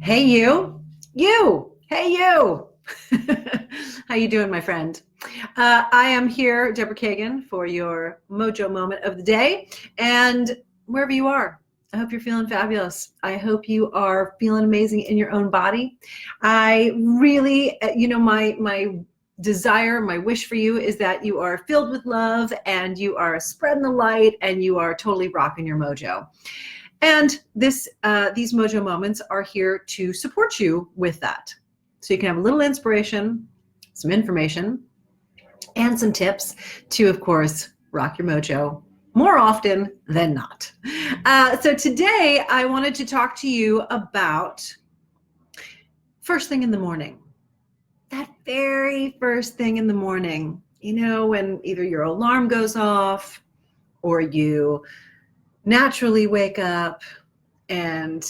Hey, hey, you. How you doing, my friend? I am here, Deborah Kagan, for your Mojo moment of the day. And wherever you are, I hope you're feeling fabulous. I hope you are feeling amazing in your own body. I really, my desire, my wish for you is that you are filled with love and you are spreading the light and you are totally rocking your mojo. And these Mojo moments are here to support you with that. So you can have a little inspiration, some information, and some tips to, of course, rock your mojo more often than not. So today I wanted to talk to you about first thing in the morning. That very first thing in the morning, when either your alarm goes off or you naturally wake up and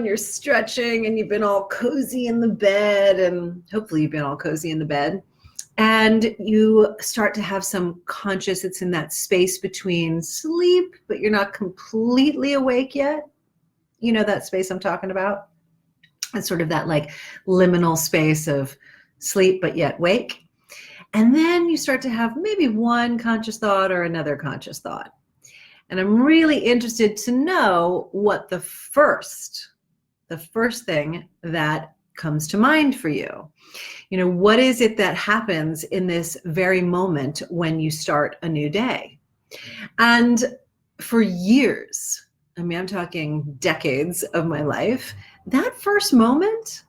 you're stretching and you've been all cozy in the bed, and hopefully you've been all cozy in the bed, and you start to have some conscious, it's in that space between sleep, but you're not completely awake yet. You know that space I'm talking about? It's sort of that like liminal space of sleep, but yet wake. And then you start to have maybe one conscious thought or another conscious thought. And I'm really interested to know what the first thing that comes to mind for you. What is it that happens in this very moment when you start a new day? And for years, I'm talking decades of my life, that first moment,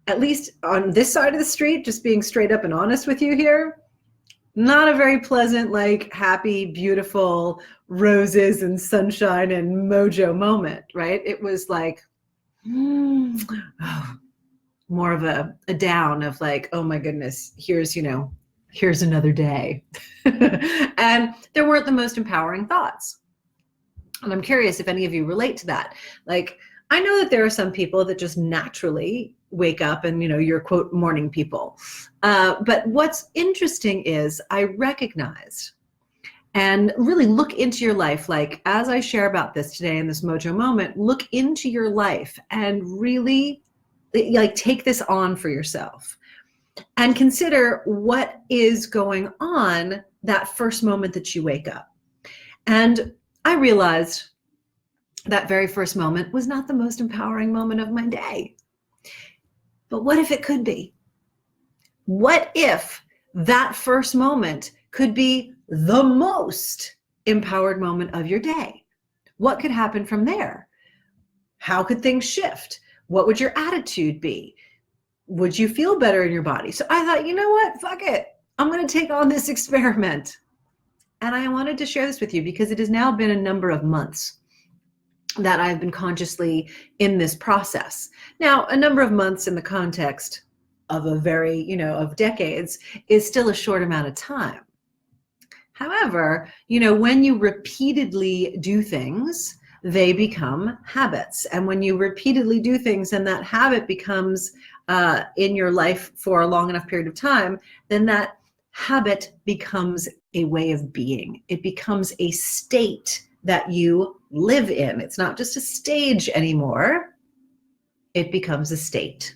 at least on this side of the street, just being straight up and honest with you here, not a very pleasant, like happy, beautiful roses and sunshine and mojo moment, right? It was like, more of a down of like, oh my goodness, here's another day. And there weren't the most empowering thoughts. And I'm curious if any of you relate to that. Like, I know that there are some people that just naturally wake up and, you're quote morning people. But what's interesting is I recognize and really look into your life. Like as I share about this today in this Mojo moment, look into your life and really like take this on for yourself and consider what is going on that first moment that you wake up. And I realized that very first moment was not the most empowering moment of my day. But what if it could be? What if that first moment could be the most empowered moment of your day? What could happen from there? How could things shift? What would your attitude be? Would you feel better in your body? So I thought, you know what? Fuck it. I'm going to take on this experiment. And I wanted to share this with you because it has now been a number of months that I've been consciously in this process. Now, a number of months in the context of a very, of decades is still a short amount of time. However, when you repeatedly do things, they become habits. And when you repeatedly do things and that habit becomes in your life for a long enough period of time, then that habit becomes a way of being. It becomes a state that you live in. It's not just a stage anymore. It becomes a state.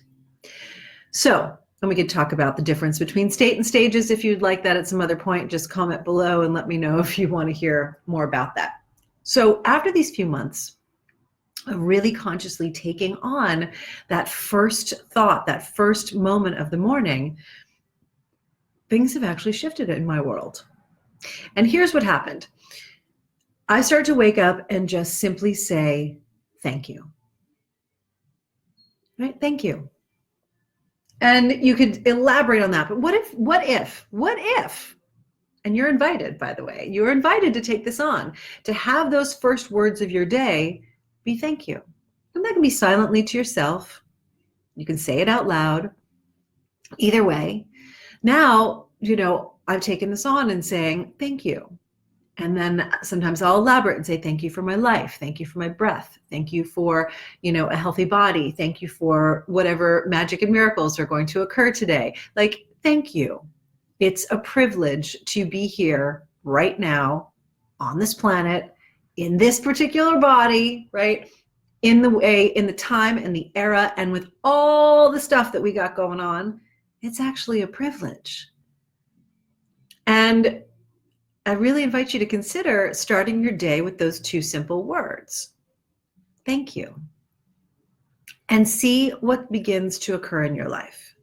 So, and we could talk about the difference between state and stages. If you'd like that at some other point, just comment below and let me know if you want to hear more about that. So after these few months of really consciously taking on that first thought, that first moment of the morning, things have actually shifted in my world. And here's what happened. I started to wake up and just simply say, thank you. Right? Thank you. And you could elaborate on that, but what if, and you're invited, by the way, you're invited to take this on, to have those first words of your day be thank you. And that can be silently to yourself. You can say it out loud. Either way. Now, I've taken this on and saying thank you. And then sometimes I'll elaborate and say, thank you for my life. Thank you for my breath. Thank you for, a healthy body. Thank you for whatever magic and miracles are going to occur today. Like, thank you. It's a privilege to be here right now on this planet, in this particular body, right? in the way, in the time and the era, and with all the stuff that we got going on, it's actually a privilege. And I really invite you to consider starting your day with those two simple words. Thank you. And see what begins to occur in your life.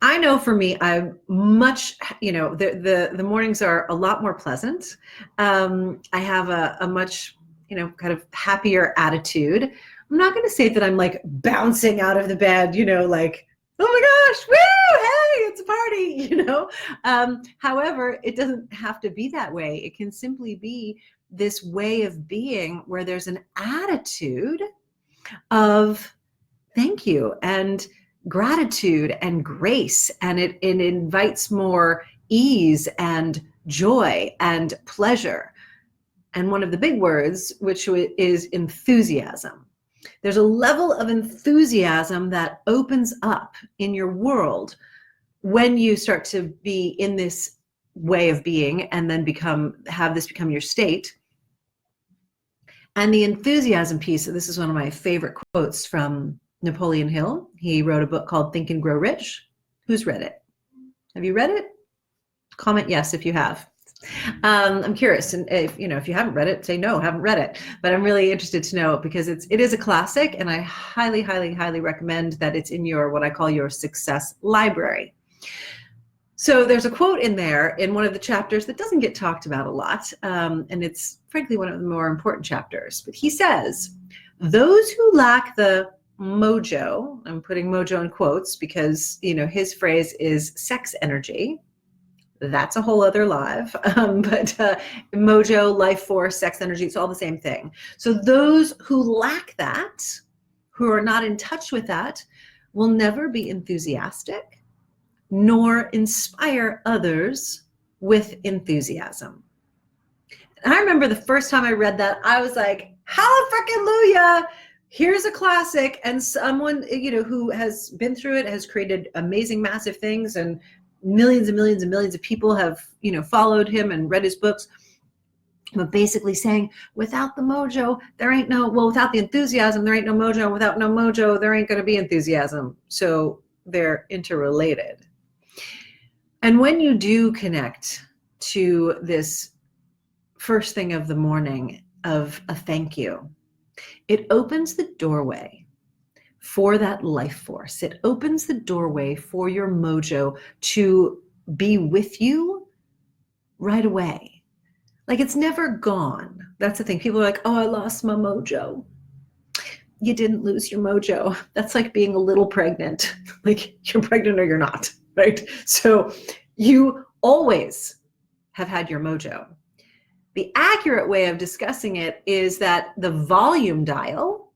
I know for me, I'm much, the mornings are a lot more pleasant. I have a much, kind of happier attitude. I'm not going to say that I'm like bouncing out of the bed, like, oh my gosh, woo, hey, it's a party, However, it doesn't have to be that way. It can simply be this way of being where there's an attitude of thank you and gratitude and grace, and it invites more ease and joy and pleasure. And one of the big words, which is enthusiasm. There's a level of enthusiasm that opens up in your world when you start to be in this way of being and then have this become your state. And the enthusiasm piece, this is one of my favorite quotes from Napoleon Hill. He wrote a book called Think and Grow Rich. Who's read it? Have you read it? Comment yes if you have. I'm curious, and if you haven't read it, say no, haven't read it. But I'm really interested to know, because it is a classic, and I highly, highly, highly recommend that it's in what I call your success library. So there's a quote in there in one of the chapters that doesn't get talked about a lot, and it's frankly one of the more important chapters. But he says, those who lack the mojo, I'm putting mojo in quotes because his phrase is sex energy. That's a whole other live, but mojo, life force, sex energy, it's all the same thing. So those who lack that, who are not in touch with that, will never be enthusiastic nor inspire others with enthusiasm. And I remember the first time I read that, I was like, hallelujah, here's a classic, and someone who has been through it, has created amazing, massive things, and millions and millions and millions of people have followed him and read his books. But basically saying, without the mojo, without the enthusiasm, there ain't no mojo. Without no mojo, there ain't going to be enthusiasm. So they're interrelated. And when you do connect to this first thing of the morning of a thank you, it opens the doorway for that life force. It opens the doorway for your mojo to be with you right away. Like, it's never gone. That's the thing. People are like, oh, I lost my mojo. You didn't lose your mojo. That's like being a little pregnant. Like, you're pregnant or you're not, right? So you always have had your mojo. The accurate way of discussing it is that the volume dial,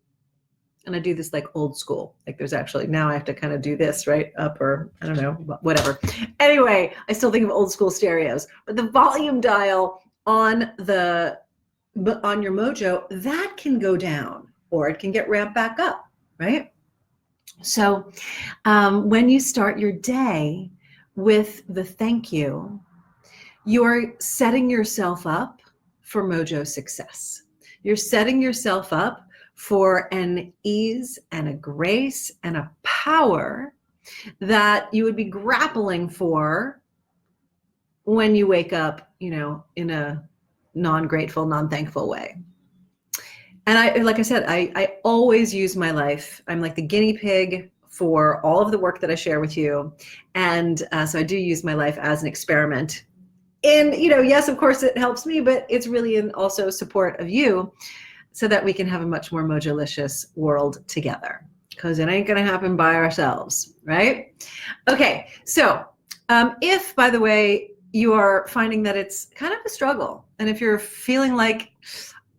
and I do this like old school, like there's actually, now I have to kind of do this, right? Up, or I don't know, whatever. Anyway, I still think of old school stereos, but the volume dial on your mojo, that can go down or it can get ramped back up, right? So when you start your day with the thank you, you're setting yourself up for mojo success. You're setting yourself up for an ease and a grace and a power that you would be grappling for when you wake up, in a non-grateful, non-thankful way. And like I said, I always use my life. I'm like the guinea pig for all of the work that I share with you. And so I do use my life as an experiment. And, yes, of course it helps me, but it's really in also support of you, so that we can have a much more mojolicious world together, because it ain't going to happen by ourselves, right? Okay, so if, by the way, you are finding that it's kind of a struggle, and if you're feeling like,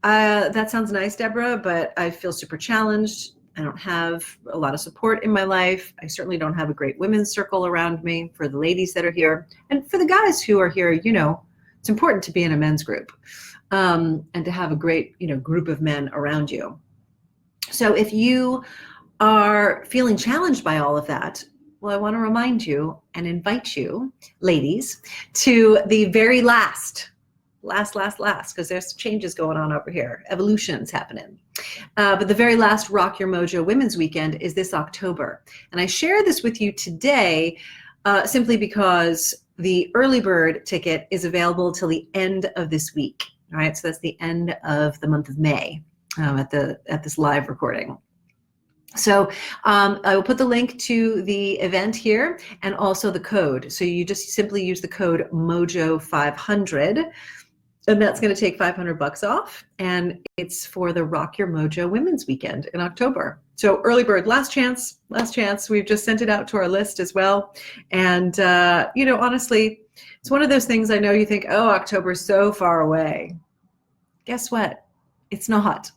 that sounds nice, Deborah, but I feel super challenged, I don't have a lot of support in my life, I certainly don't have a great women's circle around me, for the ladies that are here, and for the guys who are here, it's important to be in a men's group. And to have a great, group of men around you. So if you are feeling challenged by all of that, well, I want to remind you and invite you, ladies, to the very last last, because there's changes going on over here. Evolution's happening. But the very last Rock Your Mojo Women's Weekend is this October. And I share this with you today simply because the early bird ticket is available till the end of this week. All right, so that's the end of the month of May at this live recording. So I will put the link to the event here and also the code. So you just simply use the code MOJO500, and that's going to take $500 off. And it's for the Rock Your Mojo Women's Weekend in October. So early bird, last chance. We've just sent it out to our list as well. And, honestly, it's one of those things I know you think, oh, October's so far away. Guess what? It's not.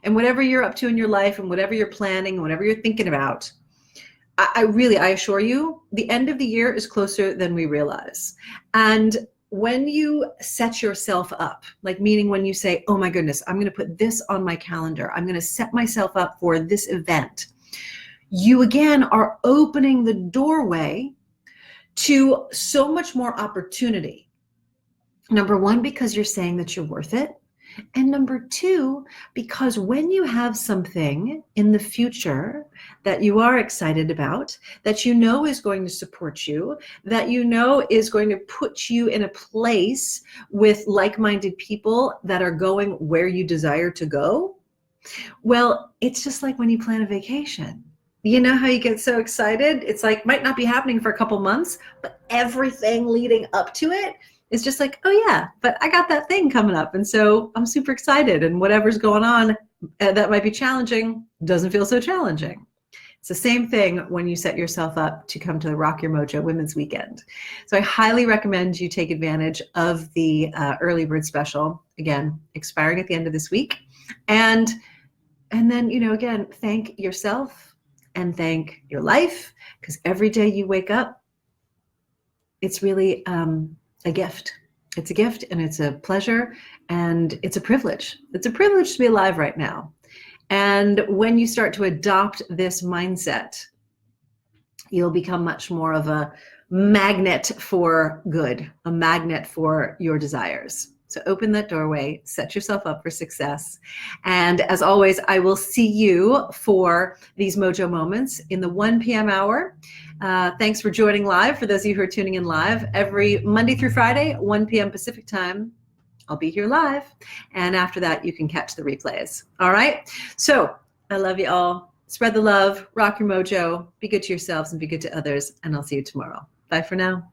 And whatever you're up to in your life and whatever you're planning and whatever you're thinking about, I assure you, the end of the year is closer than we realize. And when you set yourself up, like meaning when you say, oh my goodness, I'm going to put this on my calendar, I'm going to set myself up for this event, you again are opening the doorway to so much more opportunity. Number one, because you're saying that you're worth it. And number two, because when you have something in the future that you are excited about, that you know is going to support you, that you know is going to put you in a place with like-minded people that are going where you desire to go, well, it's just like when you plan a vacation. You know how you get so excited? It's like, might not be happening for a couple months, but everything leading up to it, it's just like, oh yeah, but I got that thing coming up. And so I'm super excited, and whatever's going on that might be challenging doesn't feel so challenging. It's the same thing when you set yourself up to come to the Rock Your Mojo Women's Weekend. So I highly recommend you take advantage of the early bird special, again, expiring at the end of this week. And then, again, thank yourself and thank your life, because every day you wake up, it's really a gift. It's a gift, and it's a pleasure, and it's a privilege. It's a privilege to be alive right now. And when you start to adopt this mindset, you'll become much more of a magnet for good, a magnet for your desires. So open that doorway, set yourself up for success. And as always, I will see you for these Mojo Moments in the 1 p.m. hour. Thanks for joining live. For those of you who are tuning in live, every Monday through Friday, 1 p.m. Pacific time, I'll be here live. And after that, you can catch the replays. All right. So I love you all. Spread the love, rock your mojo, be good to yourselves and be good to others. And I'll see you tomorrow. Bye for now.